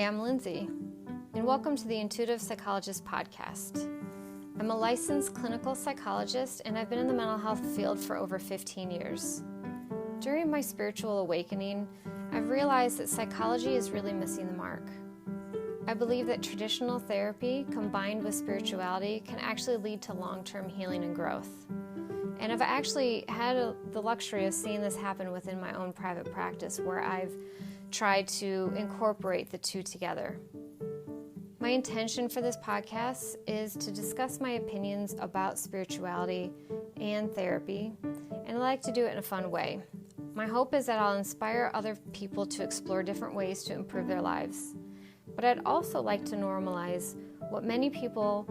I'm Lindsay, and welcome to the Intuitive Psychologist podcast. I'm a licensed clinical psychologist, and I've been in the mental health field for over 15 years. During my spiritual awakening, I've realized that psychology is really missing the mark. I believe that traditional therapy combined with spirituality can actually lead to long-term healing and growth. And I've actually had the luxury of seeing this happen within my own private practice, where I've tried to incorporate the two together. My intention for this podcast is to discuss my opinions about spirituality and therapy, and I like to do it in a fun way. My hope is that I'll inspire other people to explore different ways to improve their lives. But I'd also like to normalize what many people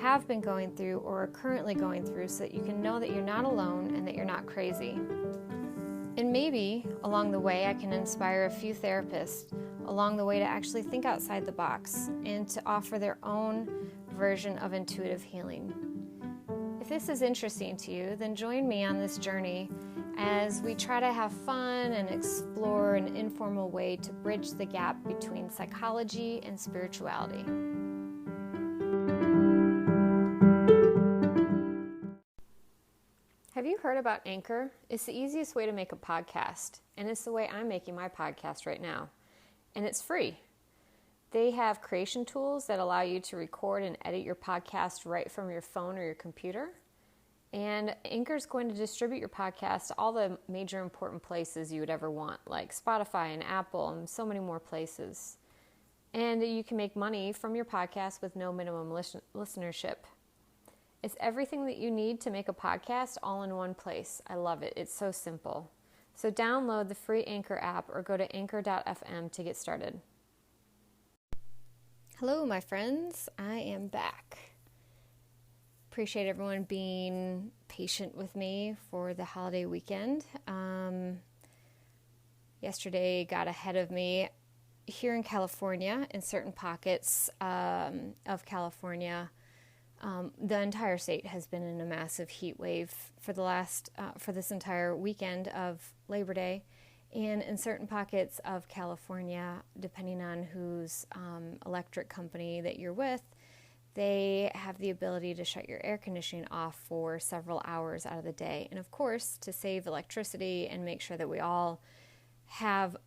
have been going through or are currently going through, so that you can know that you're not alone and that you're not crazy. And maybe along the way I can inspire a few therapists along the way to actually think outside the box and to offer their own version of intuitive healing. If this is interesting to you, then join me on this journey as we try to have fun and explore an informal way to bridge the gap between psychology and spirituality. Have you heard about Anchor? It's the easiest way to make a podcast, and it's the way I'm making my podcast right now. And it's free. They have creation tools that allow you to record and edit your podcast right from your phone or your computer. And Anchor is going to distribute your podcast to all the major important places you would ever want, like Spotify and Apple and so many more places. And you can make money from your podcast with no minimum listenership. It's everything that you need to make a podcast all in one place. I love it. It's so simple. So download the free Anchor app or go to anchor.fm to get started. Hello, my friends. I am back. Appreciate everyone being patient with me for the holiday weekend. Yesterday got ahead of me. Here in California, in certain pockets of California, the entire state has been in a massive heat wave for this entire weekend of Labor Day. And in certain pockets of California, depending on whose electric company that you're with, they have the ability to shut your air conditioning off for several hours out of the day. And of course, to save electricity and make sure that we all have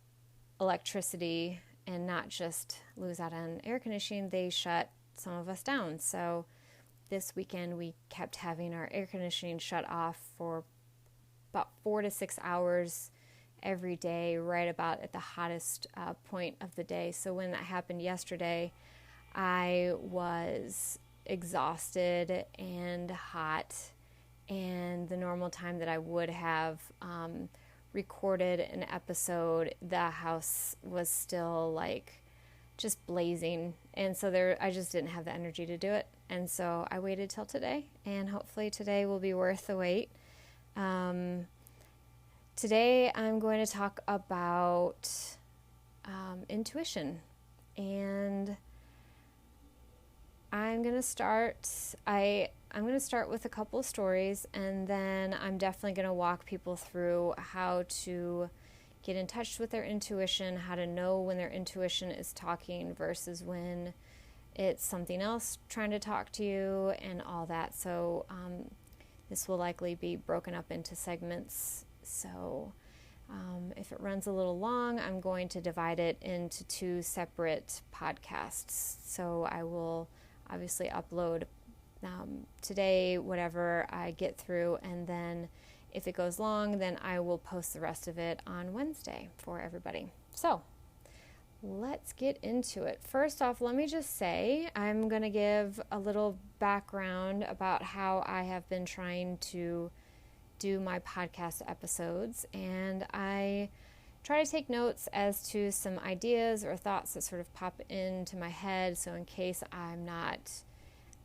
electricity and not just lose out on air conditioning, they shut some of us down. So this weekend we kept having our air conditioning shut off for about 4 to 6 hours every day, right about at the hottest point of the day. So when that happened yesterday, I was exhausted and hot, and the normal time that I would have recorded an episode, the house was still like just blazing, and so I just didn't have the energy to do it, and so I waited till today, and hopefully today will be worth the wait. Today I'm going to talk about intuition, and I'm going to start with a couple of stories, and then I'm definitely going to walk people through how to get in touch with their intuition, how to know when their intuition is talking versus when it's something else trying to talk to you, and all that. So this will likely be broken up into segments. So if it runs a little long, I'm going to divide it into 2 separate podcasts. So I will obviously upload today whatever I get through, and then if it goes long, then I will post the rest of it on Wednesday for everybody. So let's get into it. First off, let me just say I'm going to give a little background about how I have been trying to do my podcast episodes, and I try to take notes as to some ideas or thoughts that sort of pop into my head, so in case I'm not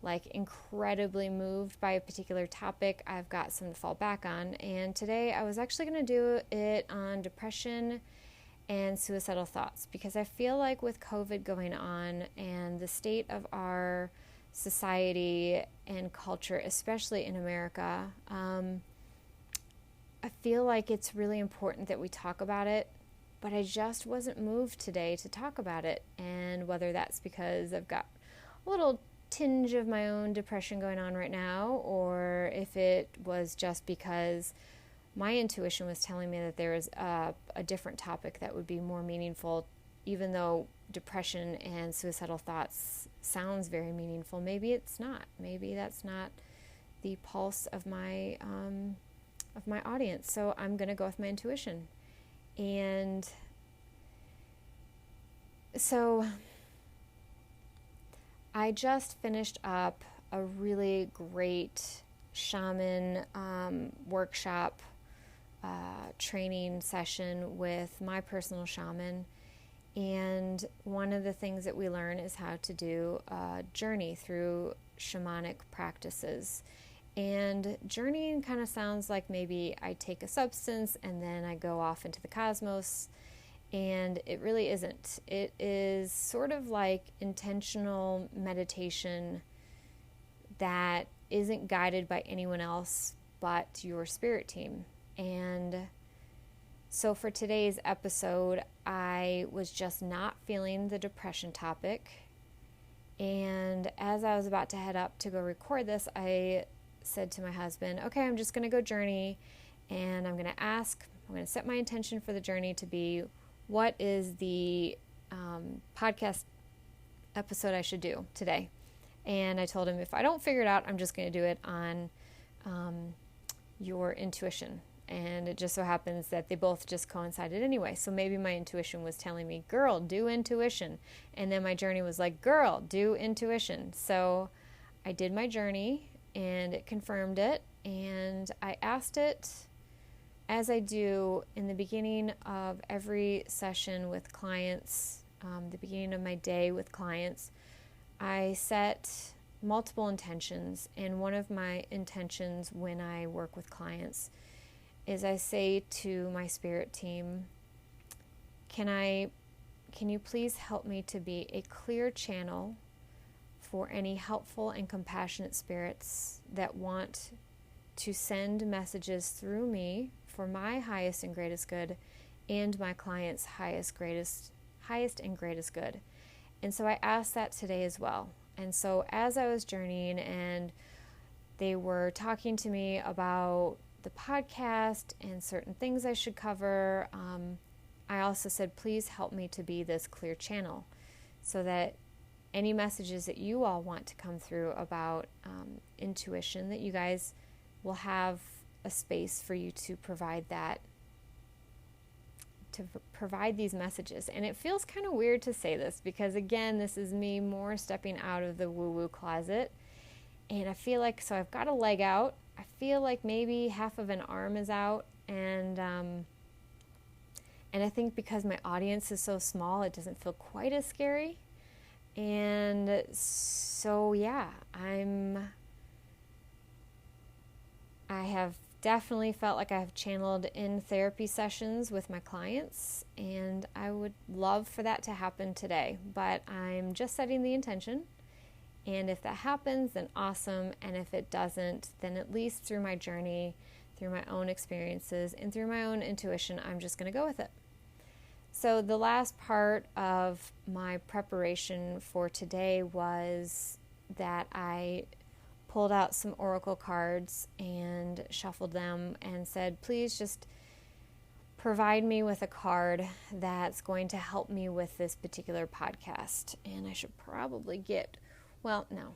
like incredibly moved by a particular topic, I've got some to fall back on. And today I was actually going to do it on depression and suicidal thoughts, because I feel like with COVID going on and the state of our society and culture, especially in America, I feel like it's really important that we talk about it but I just wasn't moved today to talk about it. And whether that's because I've got a little tinge of my own depression going on right now, or if it was just because my intuition was telling me that there is a different topic that would be more meaningful, even though depression and suicidal thoughts sounds very meaningful. Maybe it's not. Maybe that's not the pulse of my audience. So I'm going to go with my intuition. And so I just finished up a really great shaman workshop training session with my personal shaman. And one of the things that we learn is how to do a journey through shamanic practices. And journeying kind of sounds like maybe I take a substance and then I go off into the cosmos, and it really isn't. It is sort of like intentional meditation that isn't guided by anyone else but your spirit team. And so for today's episode, I was just not feeling the depression topic. And as I was about to head up to go record this, I said to my husband, okay, I'm just going to go journey, and I'm going to set my intention for the journey to be, what is the podcast episode I should do today? And I told him, if I don't figure it out, I'm just going to do it on your intuition. And it just so happens that they both just coincided anyway. So maybe my intuition was telling me, girl, do intuition. And then my journey was like, girl, do intuition. So I did my journey, and it confirmed it. And I asked it, as I do in the beginning of every session with clients, the beginning of my day with clients, I set multiple intentions. And one of my intentions when I work with clients is I say to my spirit team, can you please help me to be a clear channel for any helpful and compassionate spirits that want to send messages through me for my highest and greatest good and my client's highest and greatest good. And so I asked that today as well. And so as I was journeying and they were talking to me about the podcast and certain things I should cover, I also said, please help me to be this clear channel so that any messages that you all want to come through about intuition, that you guys will have a space for you to provide these messages. And it feels kind of weird to say this because, again, this is me more stepping out of the woo-woo closet. And I feel like, so I've got a leg out. I feel like maybe half of an arm is out. And I think because my audience is so small, it doesn't feel quite as scary. And so, yeah, I have definitely felt like I've channeled in therapy sessions with my clients, and I would love for that to happen today. But I'm just setting the intention, and if that happens, then awesome. And if it doesn't, then at least through my journey, through my own experiences, and through my own intuition, I'm just going to go with it. So the last part of my preparation for today was that I pulled out some oracle cards and shuffled them and said, please just provide me with a card that's going to help me with this particular podcast. And I should probably get, well, no.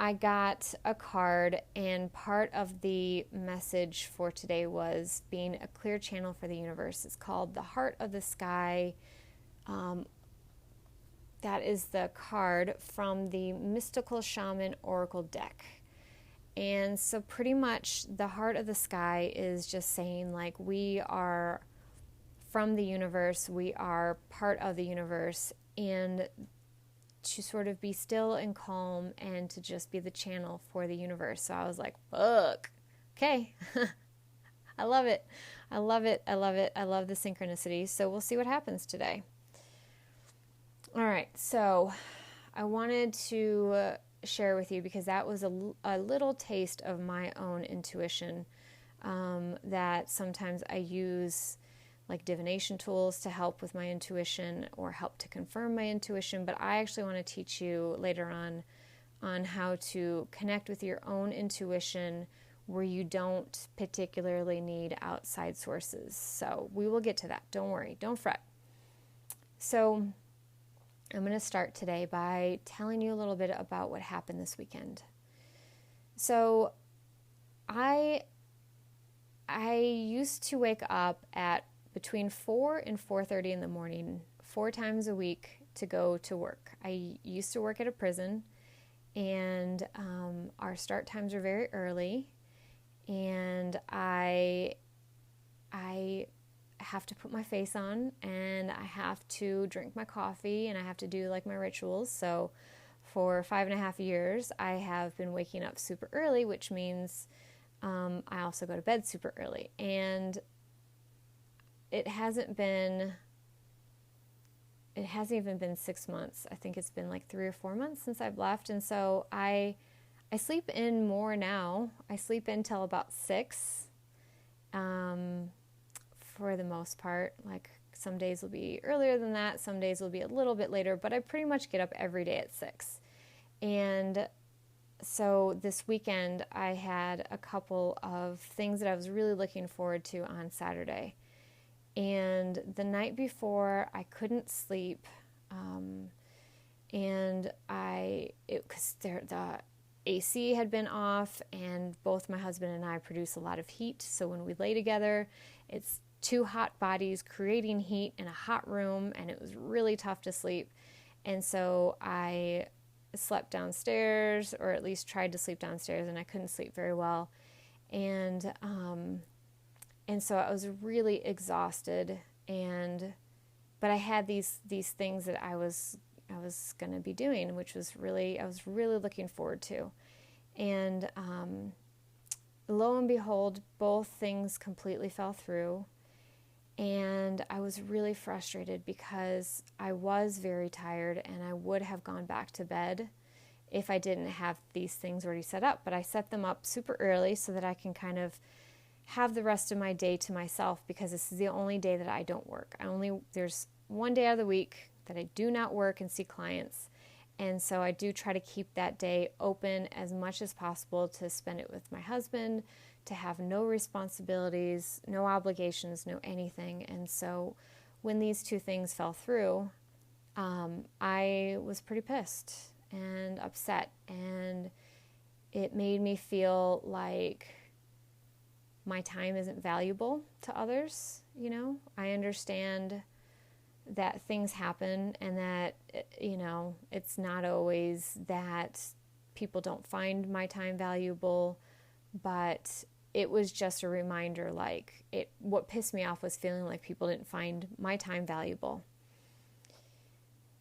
I got a card, and part of the message for today was being a clear channel for the universe. It's called the Heart of the Sky. That is the card from the Mystical Shaman Oracle deck. And so pretty much the Heart of the Sky is just saying, like, we are from the universe, we are part of the universe, and to sort of be still and calm and to just be the channel for the universe. So I was like, fuck, okay. I love it. I love it. I love it. I love the synchronicity. So we'll see what happens today. All right. So I wanted to share with you, because that was a little taste of my own intuition that sometimes I use like divination tools to help with my intuition or help to confirm my intuition, but I actually want to teach you later on how to connect with your own intuition where you don't particularly need outside sources. So we will get to that. Don't worry. Don't fret. So I'm going to start today by telling you a little bit about what happened this weekend. So I used to wake up at between 4 and 4:30 in the morning, 4 times a week to go to work. I used to work at a prison, and our start times are very early, and I have to put my face on, and I have to drink my coffee, and I have to do like my rituals. So for 5.5 years, I have been waking up super early, which means I also go to bed super early. And it hasn't even been 6 months. I think it's been like 3 or 4 months since I've left. And so I sleep in more now. I sleep in till about 6 for the most part. Like some days will be earlier than that. Some days will be a little bit later, but I pretty much get up every day at 6. And so this weekend I had a couple of things that I was really looking forward to on Saturday. And the night before, I couldn't sleep, and because the AC had been off, and both my husband and I produce a lot of heat. So when we lay together, it's 2 hot bodies creating heat in a hot room, and it was really tough to sleep. And so I slept downstairs, or at least tried to sleep downstairs, and I couldn't sleep very well. And so I was really exhausted, but I had these things that I was going to be doing, which was I was really looking forward to. And lo and behold, both things completely fell through. And I was really frustrated because I was very tired, and I would have gone back to bed if I didn't have these things already set up. But I set them up super early so that I can kind of have the rest of my day to myself, because this is the only day that I don't work. There's one day out of the week that I do not work and see clients. And so I do try to keep that day open as much as possible to spend it with my husband, to have no responsibilities, no obligations, no anything. And so when these 2 things fell through, I was pretty pissed and upset, and it made me feel like my time isn't valuable to others. I understand that things happen, and that, it's not always that people don't find my time valuable, but it was just a reminder, what pissed me off was feeling like people didn't find my time valuable.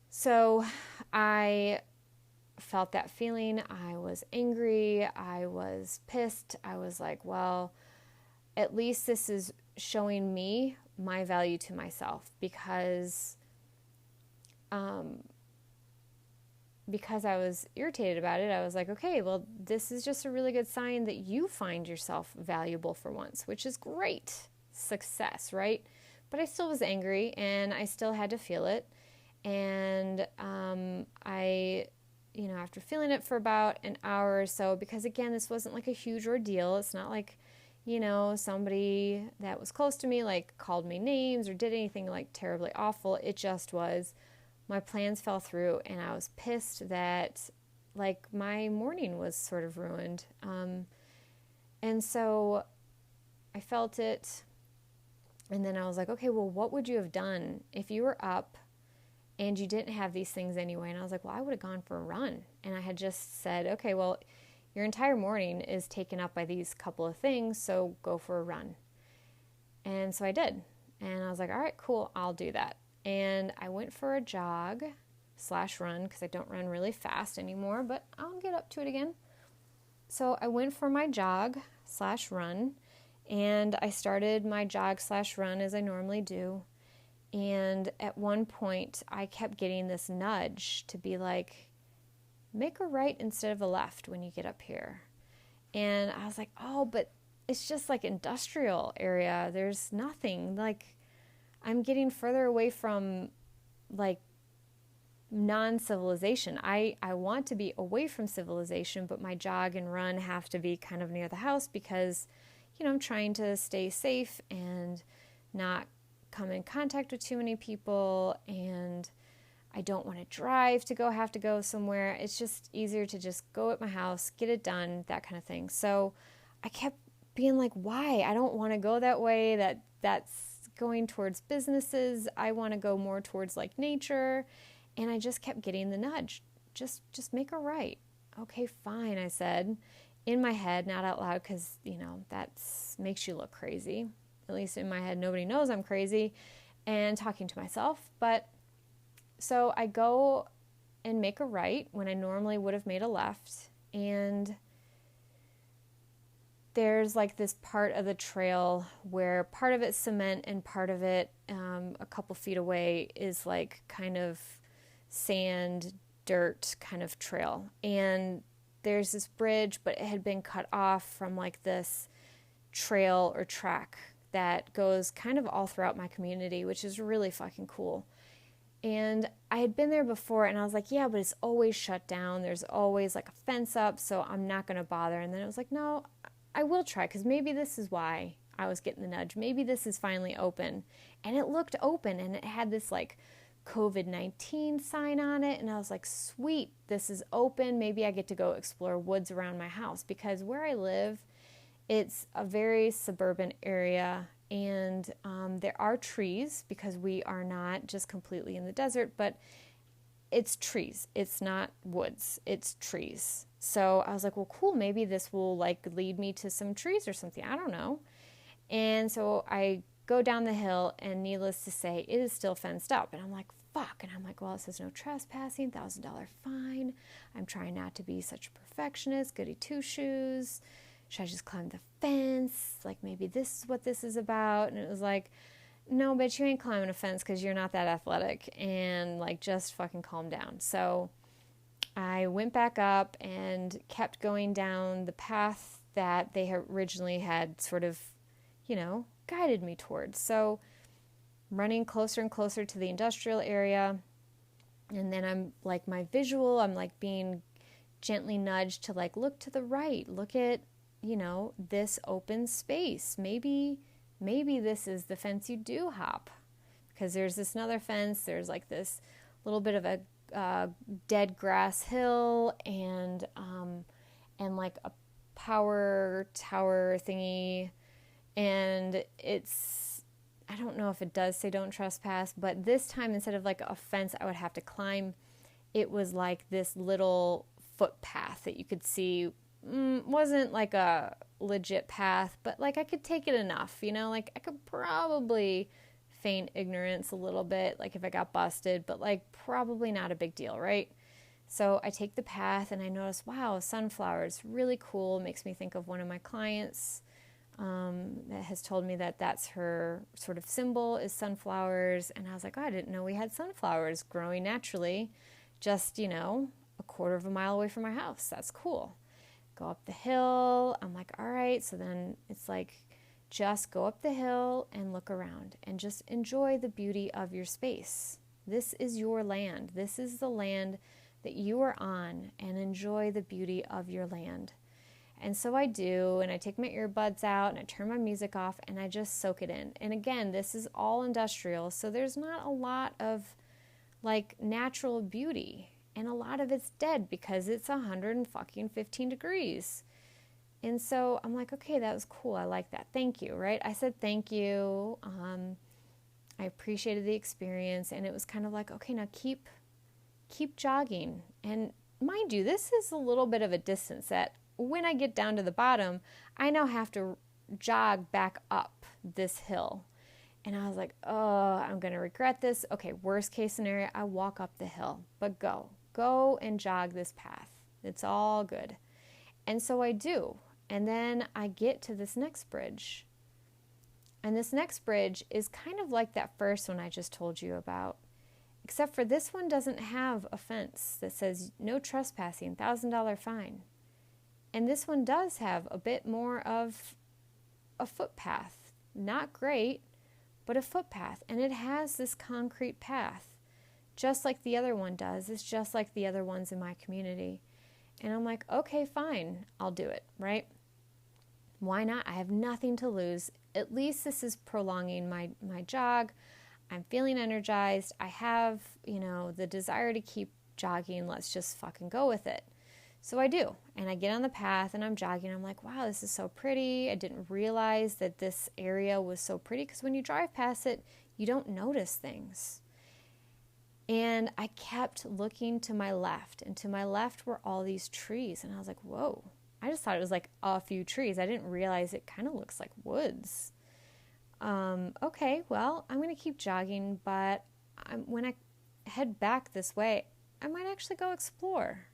So I felt that feeling. I was angry. I was pissed. I was like, well, at least this is showing me my value to myself, because I was irritated about it. I was like, okay, well, this is just a really good sign that you find yourself valuable for once, which is great. Success, right? But I still was angry, and I still had to feel it. And after feeling it for about an hour or so, because again, this wasn't like a huge ordeal. It's not like, somebody that was close to me called me names or did anything terribly awful. It just was, my plans fell through, and I was pissed that my morning was sort of ruined. And so I felt it, and then I was like, okay, well, what would you have done if you were up and you didn't have these things anyway? And I was like, well, I would have gone for a run. And I had just said, okay, well, your entire morning is taken up by these couple of things, so go for a run. And so I did. And I was like, all right, cool, I'll do that. And I went for a jog/run, because I don't run really fast anymore, but I'll get up to it again. So I went for my jog/run, and I started my jog/run as I normally do. And at one point, I kept getting this nudge to be like, make a right instead of a left when you get up here. And I was like, oh, but it's just industrial area. There's nothing. I'm getting further away from like non-civilization. I want to be away from civilization, but my jog and run have to be kind of near the house because, I'm trying to stay safe and not come in contact with too many people, and I don't want to drive to have to go somewhere. It's just easier to just go at my house, get it done, that kind of thing. So I kept being like, why? I don't want to go that way. That's going towards businesses. I want to go more towards like nature. And I just kept getting the nudge. Just make a right. Okay, fine, I said. In my head, not out loud, because, that makes you look crazy. At least in my head, nobody knows I'm crazy. And talking to myself. But so I go and make a right when I normally would have made a left. And there's like this part of the trail where part of it's cement and part of it, a couple feet away, is like kind of sand, dirt kind of trail. And there's this bridge, but it had been cut off from like this trail or track that goes kind of all throughout my community, which is really fucking cool. And I had been there before and I was like, yeah, but it's always shut down. There's always like a fence up, so I'm not going to bother. And then it was like, no, I will try, because maybe this is why I was getting the nudge. Maybe this is finally open. And it looked open, and it had this like COVID-19 sign on it, and I was like, sweet, this is open. Maybe I get to go explore woods around my house, because where I live, it's a very suburban area, and there are trees, because we are not just completely in the desert, but it's trees. It's not woods. It's trees. So I was like, well, cool, maybe this will like lead me to some trees or something. I don't know. And so I go down the hill, and needless to say, it is still fenced up. And I'm like, fuck. And I'm like, well, it says no trespassing, $1,000 fine. I'm trying not to be such a perfectionist, goody two-shoes. Should I just climb the fence? Like, maybe this is what this is about. And it was like, no, bitch, you ain't climbing a fence because you're not that athletic. And like, just fucking calm down. So I went back up and kept going down the path that they originally had sort of, guided me towards. So I'm running closer and closer to the industrial area. And then I'm like, my visual, I'm like being gently nudged to like, look to the right, look at, this open space. Maybe this is the fence you do hop, because there's this another fence. There's like this little bit of a dead grass hill and like a power tower thingy. And I don't know if it does say don't trespass, but this time, instead of like a fence I would have to climb, it was like this little footpath that you could see. Wasn't like a legit path, but like I could take it enough, like I could probably feign ignorance a little bit, like if I got busted, but like probably not a big deal, right? So I take the path and I notice, wow, sunflowers, really cool. Makes me think of one of my clients that has told me that that's her sort of symbol is sunflowers. And I was like, oh, I didn't know we had sunflowers growing naturally just, a quarter of a mile away from our house. That's cool. Go up the hill. I'm like, all right. So then it's like, just go up the hill and look around and just enjoy the beauty of your space. This is your land. This is the land that you are on, and enjoy the beauty of your land. And so I do, and I take my earbuds out and I turn my music off and I just soak it in. And again, this is all industrial, so there's not a lot of like natural beauty. And a lot of it's dead because it's 115 degrees. And so I'm like, okay, that was cool. I like that. Thank you, right? I said thank you. I appreciated the experience. And it was kind of like, okay, now keep jogging. And mind you, this is a little bit of a distance that when I get down to the bottom, I now have to jog back up this hill. And I was like, oh, I'm going to regret this. Okay, worst case scenario, I walk up the hill. But go and jog this path. It's all good. And so I do. And then I get to this next bridge. And this next bridge is kind of like that first one I just told you about. Except for this one doesn't have a fence that says no trespassing, $1,000 fine. And this one does have a bit more of a footpath. Not great, but a footpath. And it has this concrete path, just like the other one does. It's just like the other ones in my community. And I'm like, okay, fine, I'll do it, right? Why not? I have nothing to lose. At least this is prolonging my jog. I'm feeling energized. I have, the desire to keep jogging. Let's just fucking go with it. So I do. And I get on the path and I'm jogging. I'm like, wow, this is so pretty. I didn't realize that this area was so pretty, because when you drive past it, you don't notice things. And I kept looking to my left, and to my left were all these trees. And I was like, whoa, I just thought it was like a few trees. I didn't realize it kind of looks like woods. Okay, well, I'm going to keep jogging, but when I head back this way, I might actually go explore.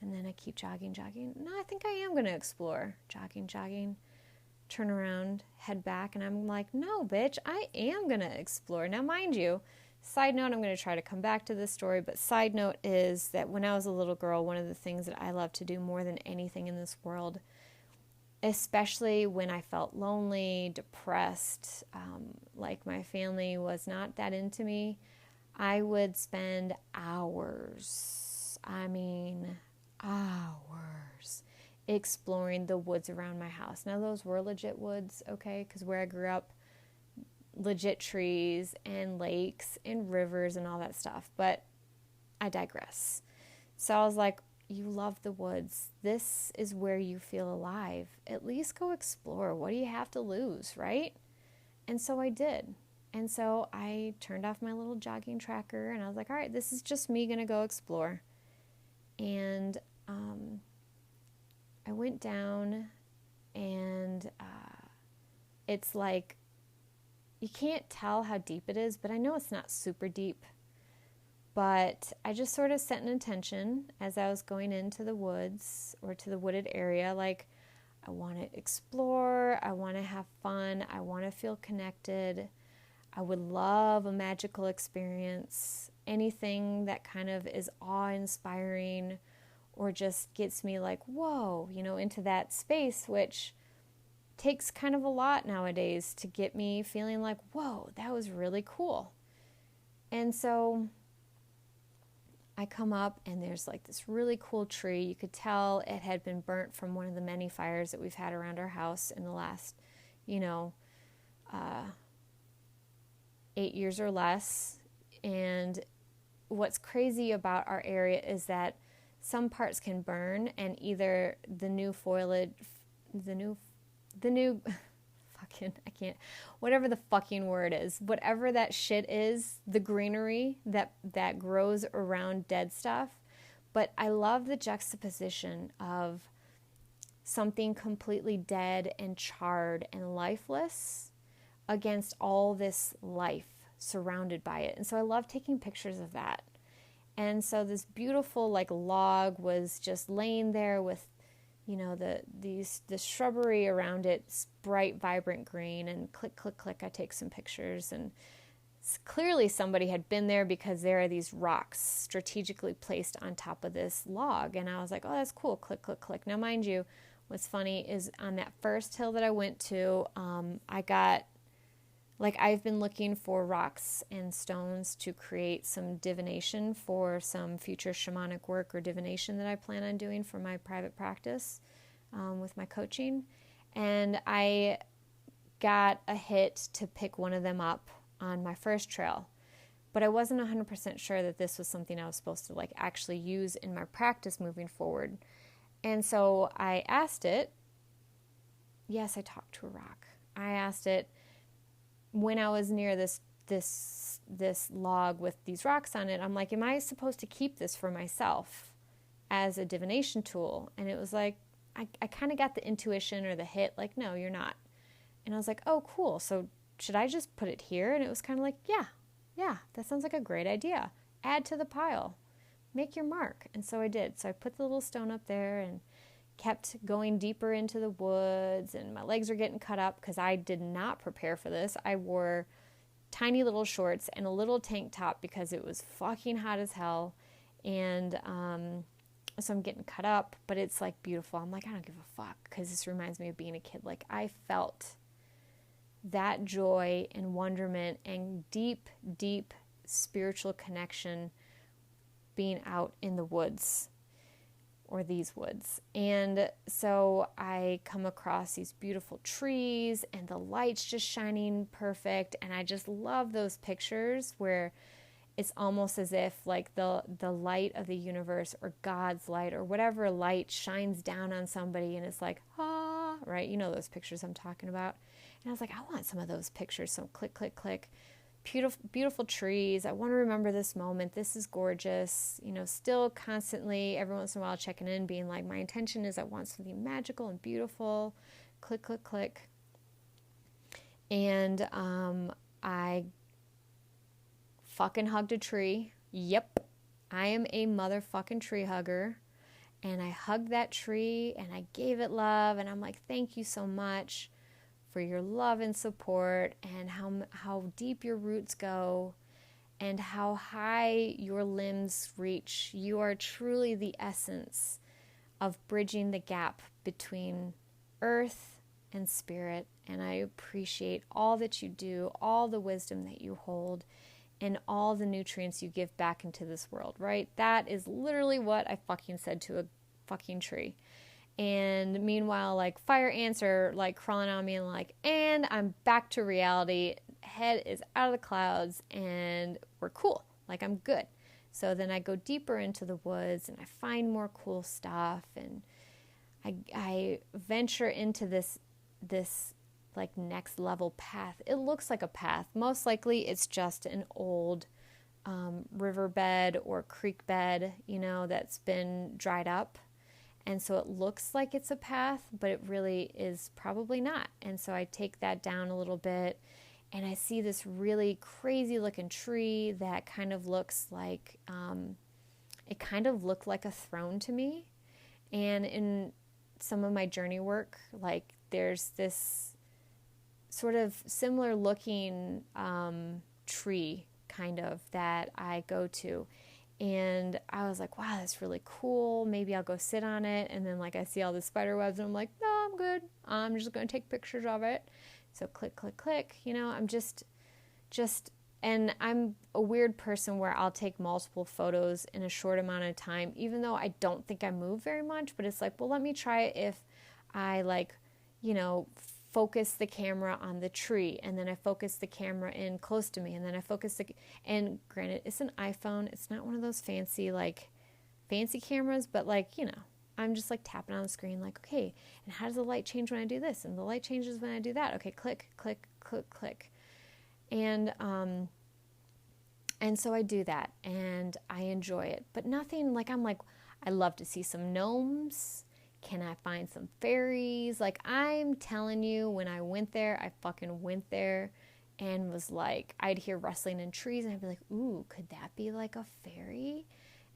And then I keep jogging. No, I think I am going to explore. Jogging, turn around, head back, and I'm like, no, bitch, I am going to explore. Now, mind you, side note, I'm going to try to come back to this story, but side note is that when I was a little girl, one of the things that I loved to do more than anything in this world, especially when I felt lonely, depressed, like my family was not that into me, I would spend hours exploring the woods around my house. Now, those were legit woods, okay, because where I grew up, legit trees and lakes and rivers and all that stuff, but I digress. So I was like, you love the woods. This is where you feel alive. At least go explore. What do you have to lose, right? And so I did. And so I turned off my little jogging tracker and I was like, all right, this is just me going to go explore. And I went down, and it's like, you can't tell how deep it is, but I know it's not super deep. But I just sort of set an intention as I was going into the woods or to the wooded area, like, I want to explore, I want to have fun, I want to feel connected. I would love a magical experience, anything that kind of is awe-inspiring or just gets me like, whoa, into that space, which takes kind of a lot nowadays to get me feeling like, whoa, that was really cool. And so I come up and there's like this really cool tree. You could tell it had been burnt from one of the many fires that we've had around our house in the last, 8 years or less. And what's crazy about our area is that some parts can burn, and either the new foliage, whatever the fucking word is, whatever that shit is, the greenery that grows around dead stuff. But I love the juxtaposition of something completely dead and charred and lifeless against all this life surrounded by it. And so I love taking pictures of that. And so this beautiful log was just laying there with the shrubbery around it, bright, vibrant green, and click, click, click, I take some pictures. And clearly somebody had been there, because there are these rocks strategically placed on top of this log. And I was like, oh, that's cool, click, click, click. Now, mind you, what's funny is on that first hill that I went to, I've been looking for rocks and stones to create some divination for some future shamanic work or divination that I plan on doing for my private practice with my coaching. And I got a hit to pick one of them up on my first trail. But I wasn't 100% sure that this was something I was supposed to actually use in my practice moving forward. And so I asked it. Yes, I talked to a rock. I asked it, when I was near this log with these rocks on it, I'm like, am I supposed to keep this for myself as a divination tool? And it was like, I kind of got the intuition or the hit, like, no, you're not. And I was like, oh, cool. So should I just put it here? And it was kind of like, yeah, that sounds like a great idea. Add to the pile. Make your mark. And so I did. So I put the little stone up there and kept going deeper into the woods, and my legs were getting cut up because I did not prepare for this. I wore tiny little shorts and a little tank top because it was fucking hot as hell. And so I'm getting cut up, but it's beautiful. I'm like, I don't give a fuck, because this reminds me of being a kid. I felt that joy and wonderment and deep, deep spiritual connection being out in the woods, or these woods. And so I come across these beautiful trees and the light's just shining perfect. And I just love those pictures where it's almost as if like the light of the universe or God's light or whatever light shines down on somebody and it's like, ah, right? You know those pictures I'm talking about. And I was like, I want some of those pictures. So click, click, click. Beautiful, beautiful trees. I want to remember this moment. This is gorgeous. You know, still constantly, every once in a while, checking in, being like, my intention is I want something magical and beautiful. Click, click, click. And I fucking hugged a tree. Yep, I am a motherfucking tree hugger. And I hugged that tree and I gave it love. And I'm like, thank you so much for your love and support, and how deep your roots go and how high your limbs reach. You are truly the essence of bridging the gap between earth and spirit, and I appreciate all that you do, all the wisdom that you hold, and all the nutrients you give back into this world, right? That is literally what I fucking said to a fucking tree. And meanwhile, like, fire ants are like crawling on me and like, and I'm back to reality. Head is out of the clouds and we're cool. Like, I'm good. So then I go deeper into the woods and I find more cool stuff, and I venture into this like next level path. It looks like a path. Most likely it's just an old riverbed or creek bed, you know, that's been dried up. And so it looks like it's a path, but it really is probably not. And so I take that down a little bit and I see this really crazy looking tree that kind of looks like, it kind of looked like a throne to me. And in some of my journey work, like there's this sort of similar looking tree kind of that I go to. And I was like, wow, that's really cool. Maybe I'll go sit on it. And then like I see all the spider webs and I'm like, no, I'm good. I'm just going to take pictures of it. So click, click, click. You know, I'm just, and I'm a weird person where I'll take multiple photos in a short amount of time, even though I don't think I move very much. But it's like, well, let me try it if I like, you know, focus the camera on the tree, and then I focus the camera in close to me, and then I focus and granted, it's an iPhone, it's not one of those fancy cameras, but like, you know, I'm just like tapping on the screen like, okay, and how does the light change when I do this? And the light changes when I do that. Okay, click, click, click, click. And so I do that and I enjoy it, but nothing like, I'm like, I love to see some gnomes. Can I find some fairies? Like, I'm telling you, when I went there, I fucking went there and was like, I'd hear rustling in trees and I'd be like, ooh, could that be like a fairy?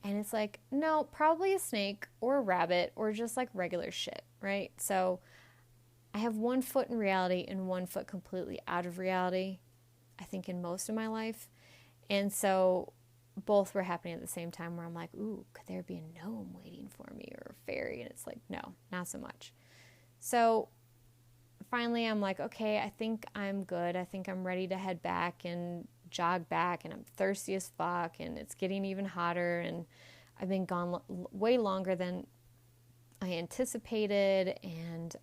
And it's like, no, probably a snake or a rabbit or just like regular shit, right? So I have one foot in reality and one foot completely out of reality, I think, in most of my life. And so both were happening at the same time where I'm like, ooh, could there be a gnome waiting for me or a fairy? And it's like, no, not so much. So finally I'm like, okay, I think I'm good. I think I'm ready to head back and jog back, and I'm thirsty as fuck, and it's getting even hotter, and I've been gone way longer than I anticipated, and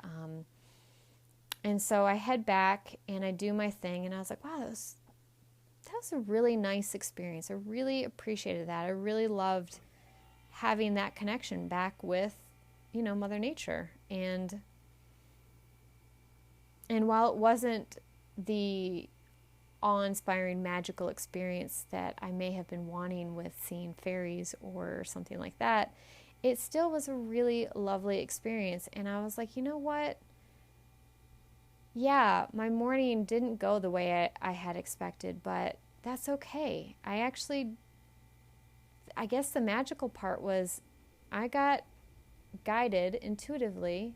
so I head back and I do my thing, and I was like, wow, that was a really nice experience. I really appreciated that. I really loved having that connection back with, you know, Mother Nature. And while it wasn't the awe-inspiring magical experience that I may have been wanting with seeing fairies or something like that, it still was a really lovely experience. And I was like, you know what? Yeah, my morning didn't go the way I had expected, but that's okay. I guess the magical part was I got guided intuitively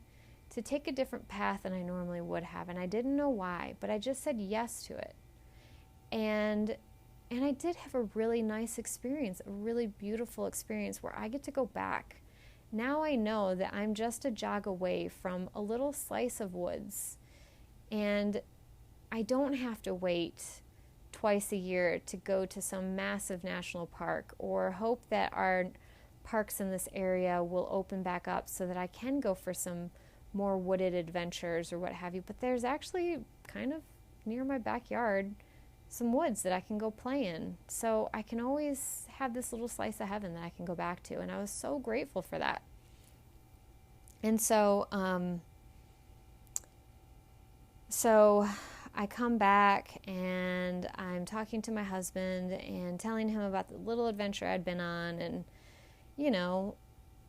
to take a different path than I normally would have, and I didn't know why, but I just said yes to it. And I did have a really nice experience, a really beautiful experience where I get to go back. Now I know that I'm just a jog away from a little slice of woods. And I don't have to wait twice a year to go to some massive national park, or hope that our parks in this area will open back up so that I can go for some more wooded adventures or what have you. But there's actually kind of near my backyard some woods that I can go play in. So I can always have this little slice of heaven that I can go back to. And I was so grateful for that. And so, I come back and I'm talking to my husband and telling him about the little adventure I'd been on. And, you know,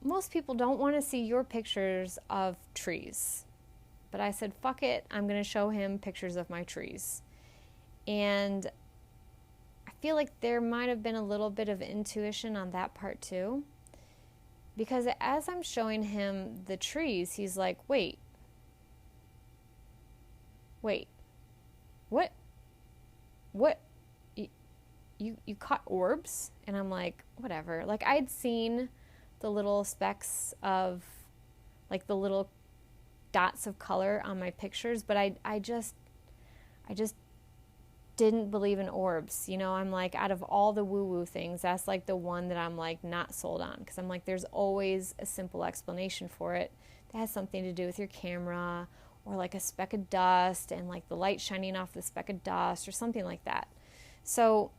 most people don't want to see your pictures of trees. But I said, fuck it, I'm going to show him pictures of my trees. And I feel like there might have been a little bit of intuition on that part too. Because as I'm showing him the trees, he's like, wait, what, you caught orbs? And I'm like, whatever. Like, I'd seen the little specks of, like, the little dots of color on my pictures, but I just didn't believe in orbs. You know, I'm like, out of all the woo-woo things, that's like the one that I'm like not sold on, because I'm like, there's always a simple explanation for it that has something to do with your camera, or like a speck of dust and like the light shining off the speck of dust or something like that. So,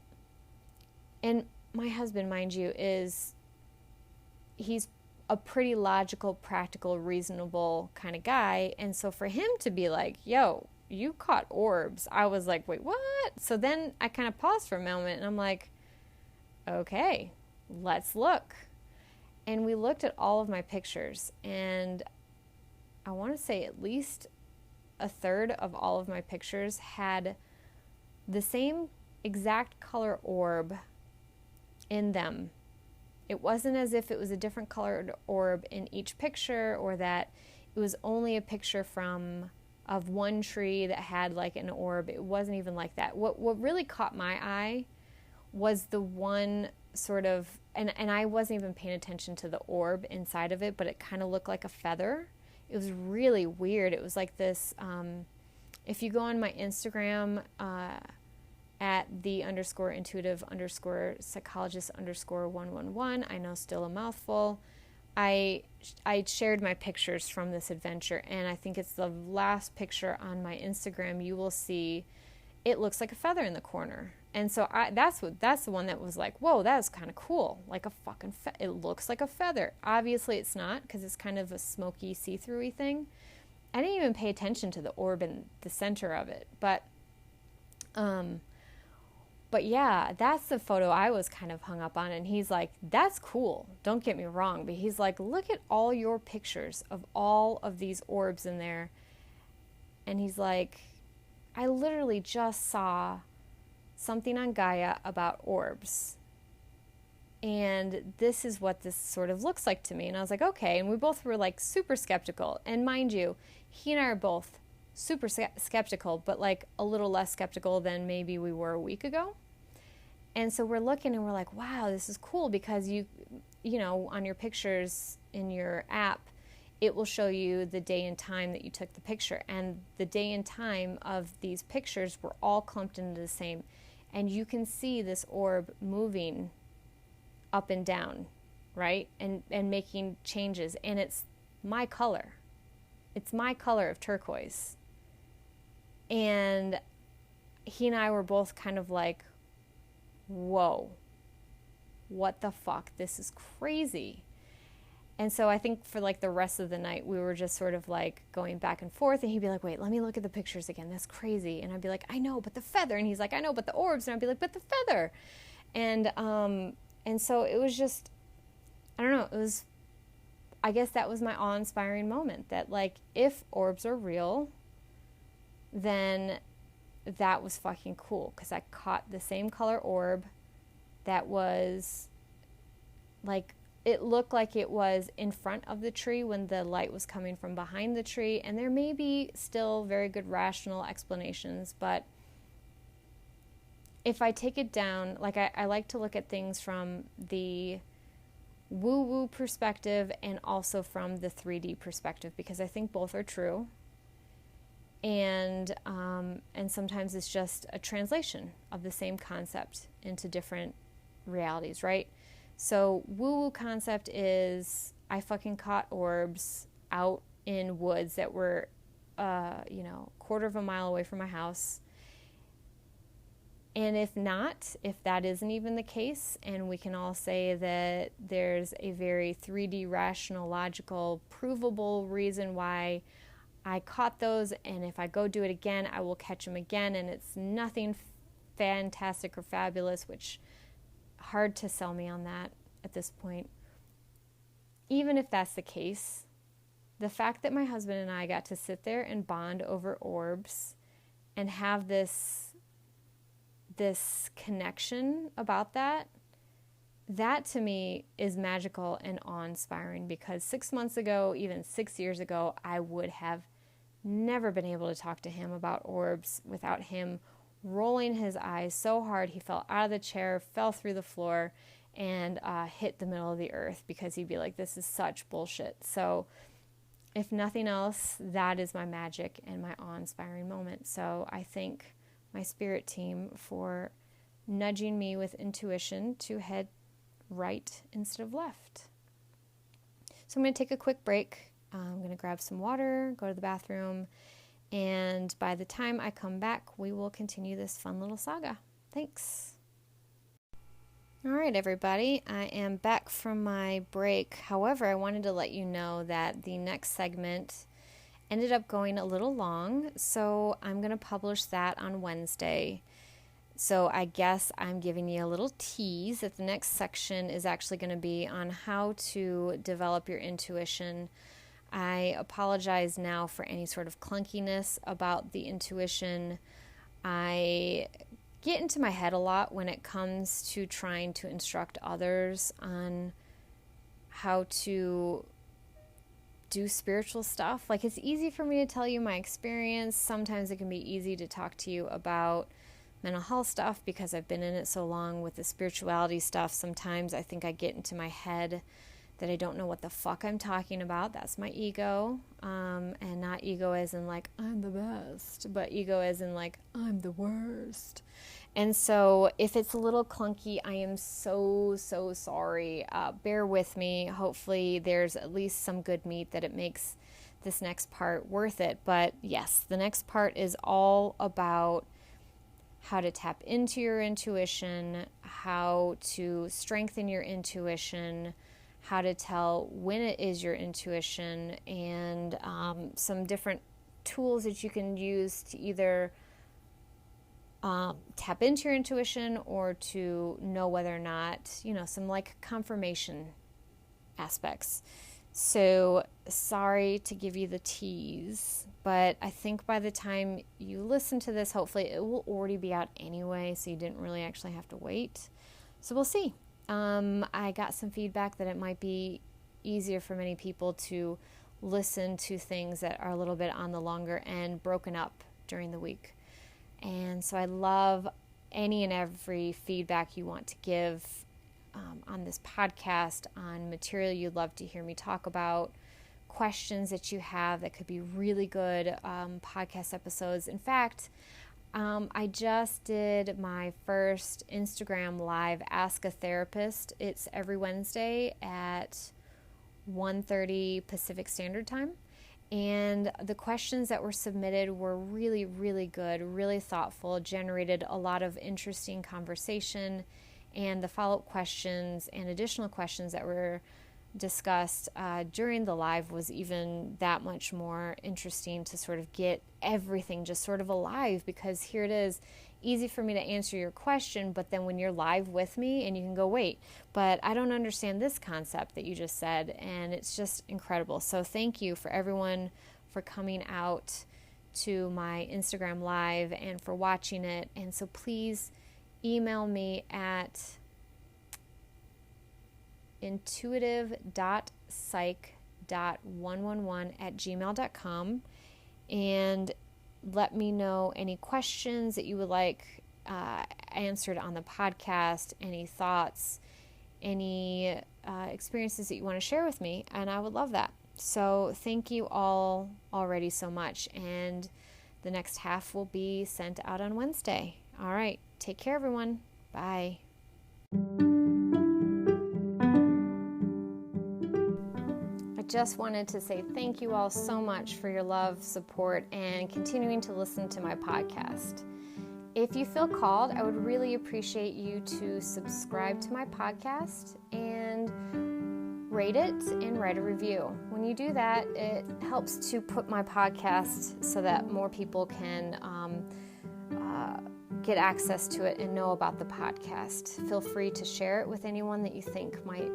and my husband, mind you, he's a pretty logical, practical, reasonable kind of guy. And so for him to be like, yo, you caught orbs, I was like, wait, what? So then I kind of paused for a moment and I'm like, okay, let's look. And we looked at all of my pictures, and I want to say at least a third of all of my pictures had the same exact color orb in them. It wasn't as if it was a different colored orb in each picture, or that it was only a picture of one tree that had like an orb. It wasn't even like that. What really caught my eye was the one sort of, and I wasn't even paying attention to the orb inside of it, but it kind of looked like a feather. It was really weird. It was like this, if you go on my Instagram, at the_intuitive_psychologist_111, I know, still a mouthful, I shared my pictures from this adventure, and I think it's the last picture on my Instagram. You will see it looks like a feather in the corner. And so that's the one that was like, whoa, that was kind of cool. Like a fucking it looks like a feather. Obviously it's not, because it's kind of a smoky, see-through-y thing. I didn't even pay attention to the orb in the center of it. But yeah, that's the photo I was kind of hung up on. And he's like, that's cool, don't get me wrong. But he's like, look at all your pictures of all of these orbs in there. And he's like, I literally just saw something on Gaia about orbs. And this is what this sort of looks like to me. And I was like, okay. And we both were like super skeptical. And mind you, he and I are both super skeptical, but like a little less skeptical than maybe we were a week ago. And so we're looking and we're like, wow, this is cool, because you know, on your pictures in your app, it will show you the day and time that you took the picture. And the day and time of these pictures were all clumped into the same. And you can see this orb moving up and down, right? And making changes. And it's my color. It's my color of turquoise. And he and I were both kind of like, whoa, what the fuck? This is crazy. And so I think for like the rest of the night, we were just sort of like going back and forth, and he'd be like, wait, let me look at the pictures again. That's crazy. And I'd be like, I know, but the feather. And he's like, I know, but the orbs. And I'd be like, but the feather. And so it was just, I don't know, I guess that was my awe-inspiring moment, that like, if orbs are real, then that was fucking cool, because I caught the same color orb that was like, it looked like it was in front of the tree when the light was coming from behind the tree. And there may be still very good rational explanations, but if I take it down, like I like to look at things from the woo-woo perspective and also from the 3D perspective, because I think both are true. And sometimes it's just a translation of the same concept into different realities, right? So woo-woo concept is I fucking caught orbs out in woods that were, quarter of a mile away from my house. And if not, if that isn't even the case, and we can all say that there's a very 3D, rational, logical, provable reason why I caught those, and if I go do it again, I will catch them again, and it's nothing fantastic or fabulous, which hard to sell me on that at this point. Even if that's the case, the fact that my husband and I got to sit there and bond over orbs and have this connection about that to me is magical and awe-inspiring, because 6 months ago, even 6 years ago, I would have never been able to talk to him about orbs without him rolling his eyes so hard he fell out of the chair, fell through the floor, and hit the middle of the earth, because he'd be like, this is such bullshit. So if nothing else, that is my magic and my awe-inspiring moment. So I thank my spirit team for nudging me with intuition to head right instead of left. So I'm going to take a quick break. I'm going to grab some water, go to the bathroom, and by the time I come back, we will continue this fun little saga. Thanks. All right, everybody, I am back from my break. However, I wanted to let you know that the next segment ended up going a little long, so I'm going to publish that on Wednesday. So I guess I'm giving you a little tease that the next section is actually going to be on how to develop your intuition. I apologize now for any sort of clunkiness about the intuition. I get into my head a lot when it comes to trying to instruct others on how to do spiritual stuff. Like, it's easy for me to tell you my experience. Sometimes it can be easy to talk to you about mental health stuff because I've been in it so long. With the spirituality stuff, sometimes I think I get into my head that I don't know what the fuck I'm talking about. That's my ego. And not ego as in like, I'm the best, but ego as in like, I'm the worst. And so if it's a little clunky, I am so sorry. Bear with me. Hopefully there's at least some good meat that it makes this next part worth it. But yes, the next part is all about how to tap into your intuition, how to strengthen your intuition, how to tell when it is your intuition, and some different tools that you can use to either tap into your intuition or to know whether or not, some like confirmation aspects. So sorry to give you the tease, but I think by the time you listen to this, hopefully it will already be out anyway, so you didn't really actually have to wait. So we'll see. I got some feedback that it might be easier for many people to listen to things that are a little bit on the longer end, broken up during the week. And so I love any and every feedback you want to give on this podcast, on material you'd love to hear me talk about, questions that you have that could be really good podcast episodes. In fact, I just did my first Instagram live Ask a Therapist. It's every Wednesday at 1:30 Pacific Standard Time. And the questions that were submitted were really, really good, really thoughtful, generated a lot of interesting conversation. And the follow-up questions and additional questions that were discussed during the live was even that much more interesting to sort of get everything just sort of alive, because here it is, easy for me to answer your question, but then when you're live with me and you can go, wait, but I don't understand this concept that you just said, and it's just incredible. So thank you for everyone for coming out to my Instagram live and for watching it. And so please email me at intuitive.psych.111@gmail.com and let me know any questions that you would like answered on the podcast, any thoughts, any experiences that you want to share with me, and I would love that. So thank you all already so much. And the next half will be sent out on Wednesday. All right. Take care, everyone. Bye. I just wanted to say thank you all so much for your love, support, and continuing to listen to my podcast. If you feel called, I would really appreciate you to subscribe to my podcast and rate it and write a review. When you do that, it helps to put my podcast so that more people can get access to it and know about the podcast. Feel free to share it with anyone that you think might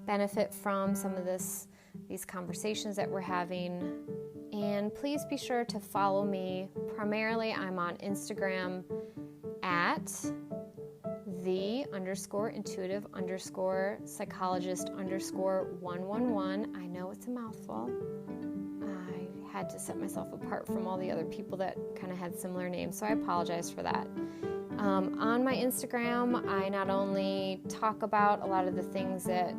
benefit from some of these conversations that we're having. And please be sure to follow me. Primarily, I'm on Instagram at the_intuitive_psychologist_111. I know it's a mouthful. I had to set myself apart from all the other people that kind of had similar names, so I apologize for that. On my Instagram, I not only talk about a lot of the things that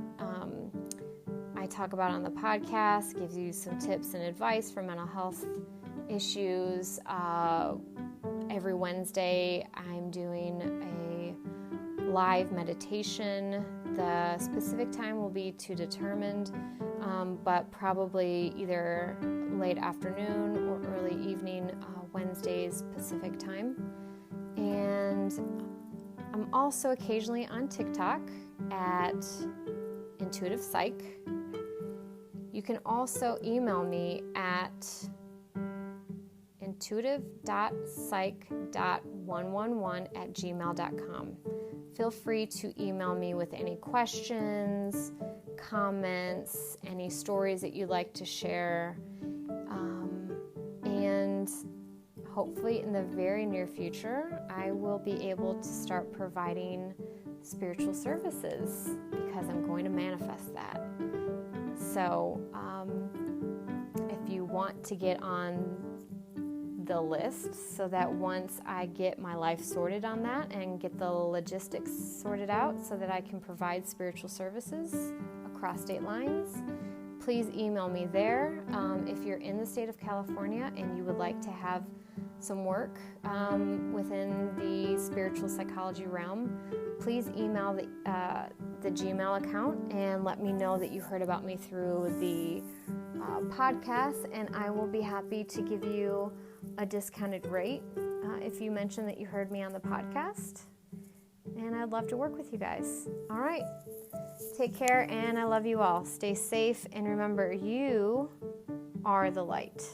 I talk about on the podcast, gives you some tips and advice for mental health issues. Every Wednesday, I'm doing a live meditation. The specific time will be to determined, but probably either late afternoon or early evening, Wednesdays Pacific time. And I'm also occasionally on TikTok at Intuitive Psych. You can also email me at intuitive.psych.111@gmail.com. Feel free to email me with any questions, comments, any stories that you'd like to share. And hopefully in the very near future, I will be able to start providing spiritual services because I'm going to manifest that. So if you want to get on the list so that once I get my life sorted on that and get the logistics sorted out so that I can provide spiritual services across state lines, please email me there. If you're in the state of California and you would like to have some work within the spiritual psychology realm, please email the Gmail account and let me know that you heard about me through the podcast, and I will be happy to give you a discounted rate if you mention that you heard me on the podcast. And I'd love to work with you guys. All right. Take care, and I love you all. Stay safe, and remember, you are the light.